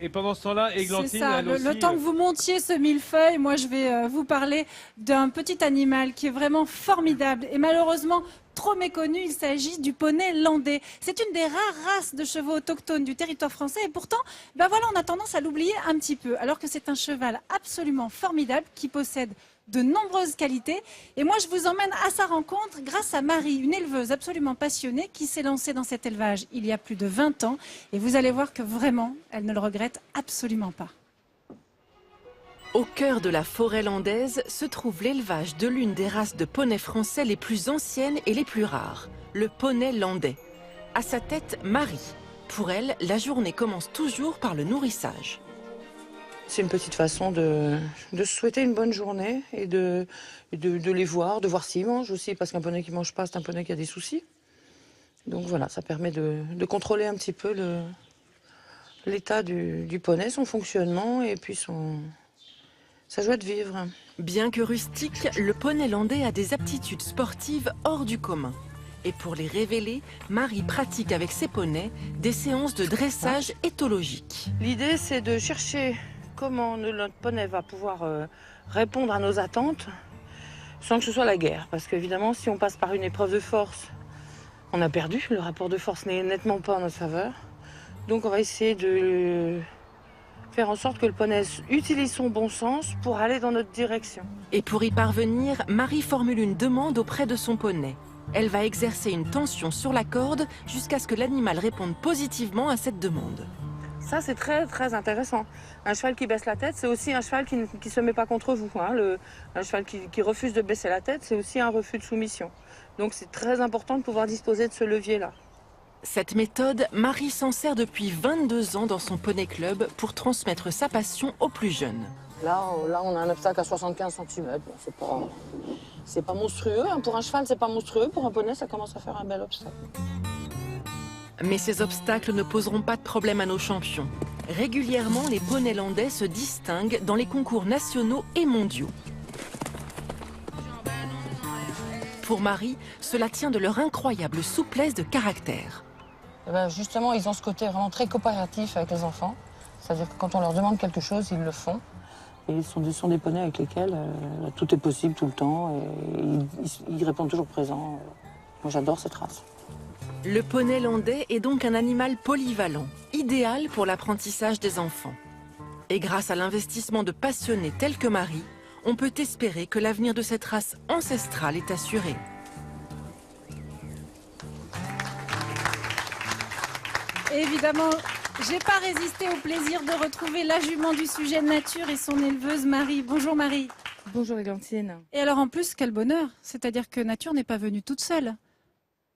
Et pendant ce temps-là, Églantine, C'est ça, elle aussi, le temps que vous montiez ce millefeuille, moi je vais vous parler d'un petit animal qui est vraiment formidable et malheureusement trop méconnu, il s'agit du poney landais. C'est une des rares races de chevaux autochtones du territoire français et pourtant, ben voilà, on a tendance à l'oublier un petit peu, alors que c'est un cheval absolument formidable qui possède de nombreuses qualités. Et moi, je vous emmène à sa rencontre grâce à Marie, une éleveuse absolument passionnée qui s'est lancée dans cet élevage il y a plus de 20 ans. Et vous allez voir que vraiment, elle ne le regrette absolument pas. Au cœur de la forêt landaise se trouve l'élevage de l'une des races de poneys français les plus anciennes et les plus rares, le poney landais. À sa tête, Marie. Pour elle, la journée commence toujours par le nourrissage. C'est une petite façon de se souhaiter une bonne journée et de les voir, de voir s'ils mangent aussi, parce qu'un poney qui ne mange pas, c'est un poney qui a des soucis. Donc voilà, ça permet de contrôler un petit peu l'état du poney, son fonctionnement et puis sa joie de vivre. Bien que rustique, le poney landais a des aptitudes sportives hors du commun. Et pour les révéler, Marie pratique avec ses poneys des séances de dressage éthologique. L'idée, c'est de chercher comment notre poney va pouvoir répondre à nos attentes sans que ce soit la guerre. Parce qu'évidemment, si on passe par une épreuve de force, on a perdu. Le rapport de force n'est nettement pas en notre faveur. Donc on va essayer de faire en sorte que le poney utilise son bon sens pour aller dans notre direction. Et pour y parvenir, Marie formule une demande auprès de son poney. Elle va exercer une tension sur la corde jusqu'à ce que l'animal réponde positivement à cette demande. Ça, c'est très, très intéressant. Un cheval qui baisse la tête, c'est aussi un cheval qui ne se met pas contre vous. Hein. Un cheval qui refuse de baisser la tête, c'est aussi un refus de soumission. Donc c'est très important de pouvoir disposer de ce levier-là. Cette méthode, Marie s'en sert depuis 22 ans dans son poney club pour transmettre sa passion aux plus jeunes. Là, on a un obstacle à 75 cm. Bon, c'est pas monstrueux. Hein. Pour un cheval, c'est pas monstrueux. Pour un poney, ça commence à faire un bel obstacle. Mais ces obstacles ne poseront pas de problème à nos champions. Régulièrement, les poneys landais se distinguent dans les concours nationaux et mondiaux. Pour Marie, cela tient de leur incroyable souplesse de caractère. Et ben justement, ils ont ce côté vraiment très coopératif avec les enfants. C'est-à-dire que quand on leur demande quelque chose, ils le font. Et ce sont des poneys avec lesquels tout est possible tout le temps. Et ils répondent toujours présents. Moi, j'adore cette race. Le poney landais est donc un animal polyvalent, idéal pour l'apprentissage des enfants. Et grâce à l'investissement de passionnés tels que Marie, on peut espérer que l'avenir de cette race ancestrale est assuré. Et évidemment, j'ai pas résisté au plaisir de retrouver la jument du sujet nature et son éleveuse Marie. Bonjour Marie. Bonjour Églantine. Et alors en plus, quel bonheur. C'est-à-dire que Nature n'est pas venue toute seule.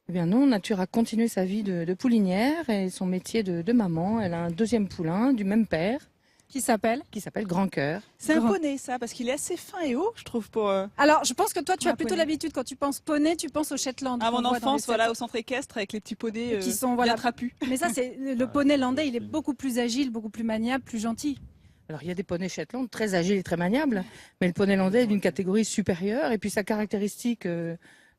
Eh bien non, Nature a continué sa vie de poulinière et son métier de maman. Elle a un deuxième poulain du même père. Qui s'appelle Grand Cœur. C'est un poney, ça, parce qu'il est assez fin et haut, je trouve, pour... Alors, je pense que toi, tu as plutôt poney. l'habitude, quand tu penses poney, tu penses au Shetland. À qu'on mon voit dans les enfance, voilà, salons. au centre équestre, avec les petits poneys Qui sont, bien voilà. trapus. Mais ça, c'est le poney landais, il est beaucoup plus agile, beaucoup plus maniable, plus gentil. Alors il y a des poneys Shetland très agiles et très maniables, mais le poney landais est d'une catégorie supérieure. Et puis sa caractéristique,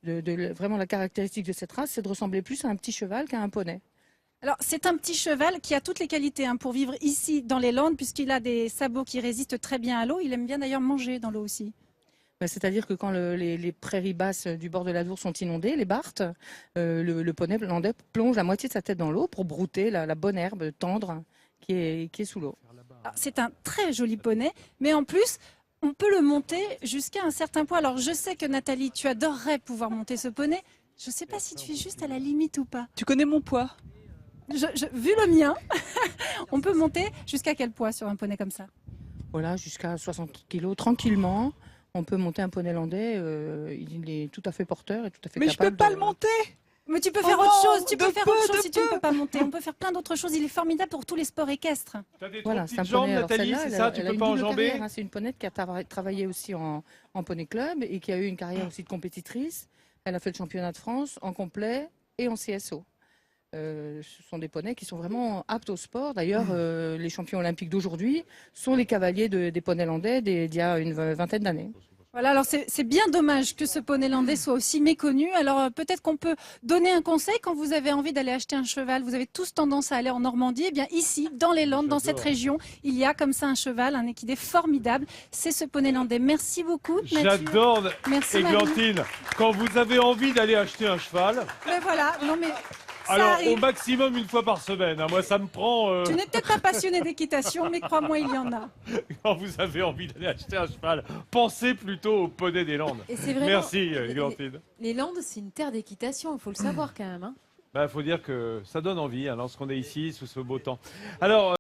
vraiment la caractéristique de cette race, c'est de ressembler plus à un petit cheval qu'à un poney. Alors, c'est un petit cheval qui a toutes les qualités pour vivre ici, dans les Landes, puisqu'il a des sabots qui résistent très bien à l'eau. Il aime bien d'ailleurs manger dans l'eau aussi. C'est-à-dire que quand les prairies basses du bord de l'Adour sont inondées, les barthes, le poney landais plonge la moitié de sa tête dans l'eau pour brouter la bonne herbe tendre qui est sous l'eau. C'est un très joli poney, mais en plus, on peut le monter jusqu'à un certain point. Alors, je sais que Nathalie, tu adorerais pouvoir monter ce poney. Je ne sais pas si tu es juste à la limite ou pas. Tu connais mon poids? Vu le mien, on peut monter jusqu'à quel poids sur un poney comme ça? Voilà, jusqu'à 60 kilos, tranquillement. On peut monter un poney landais, il est tout à fait porteur et tout à fait Mais je capable peux pas le monter! Mais tu peux faire autre chose, tu peux faire autre chose si tu ne peux pas monter. On peut faire plein d'autres choses, il est formidable pour tous les sports équestres. T'as des trop Voilà, c'est un petites jambes, poney. Alors Nathalie, celle-là, c'est ça? Tu elle a peux une pas double enjamber? carrière, hein. C'est une ponette qui a travaillé aussi en poney club et qui a eu une carrière aussi de compétitrice. Elle a fait le championnat de France en complet et en CSO. Ce sont des poneys qui sont vraiment aptes au sport. D'ailleurs, les champions olympiques d'aujourd'hui sont les cavaliers des poneys landais d'il y a une vingtaine d'années. Voilà, alors c'est bien dommage que ce poney landais soit aussi méconnu. Alors peut-être qu'on peut donner un conseil quand vous avez envie d'aller acheter un cheval. Vous avez tous tendance à aller en Normandie. Eh bien ici, dans les Landes, dans cette région, il y a comme ça un cheval, un équidé formidable. C'est ce poney landais. Merci beaucoup, Mathieu. J'adore, Merci, Marie. Églantine, quand vous avez envie d'aller acheter un cheval, Mais voilà, non mais ça alors au arrive. maximum une fois par semaine, hein. Moi ça me prend, Tu n'es peut-être pas passionné d'équitation, mais crois-moi, il y en a. quand vous avez envie d'aller acheter un cheval, pensez plutôt au poney des Landes. Et c'est vraiment. Merci Églantine. Les Landes, c'est une terre d'équitation, il faut le savoir quand même. Hein. Bah, faut dire que ça donne envie hein, lorsqu'on est ici sous ce beau temps. Alors.